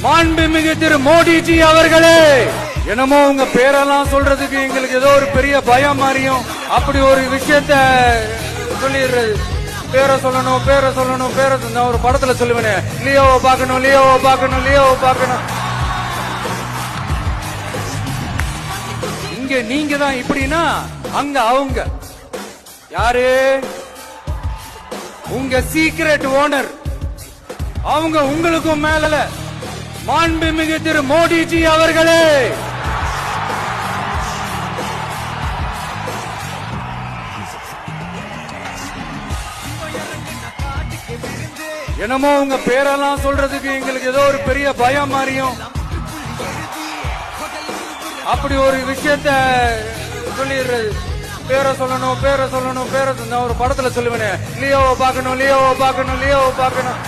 மாண்புமிகு திரு மோடிஜி அவர்களே, என்னமோ உங்க பேரெல்லாம் சொல்றதுக்கு எங்களுக்கு ஏதோ ஒரு பெரிய பயம் மாதிரியும் அப்படி ஒரு விஷயத்த சொல்லிடுறது. பேரை சொல்லணும் பேரை சொல்லணும் பேரை நான் ஒரு படத்துல சொல்லுவேனே, லியோவை பார்க்கணும் லியோவை பார்க்கணும் லியோவை பார்க்கணும். இங்க நீங்க தான் இப்படின்னா அங்க அவங்க யாரு? உங்க சீக்ரெட் ஓனர். அவங்க உங்களுக்கும் மேல மாண்புமிகு திரு மோடிஜி அவர்களே, என்னமோ உங்க பேரெல்லாம் சொல்றதுக்கு எங்களுக்கு ஏதோ ஒரு பெரிய பயம் மாதிரியும் அப்படி ஒரு விஷயத்த சொல்லிடுறது. பேரை சொல்லணும் பேரை சொல்லணும் பேரை நான் ஒரு படத்துல சொல்லுவேனே, லியோவை பார்க்கணும் லியோவை பார்க்கணும் லியோவை பார்க்கணும்.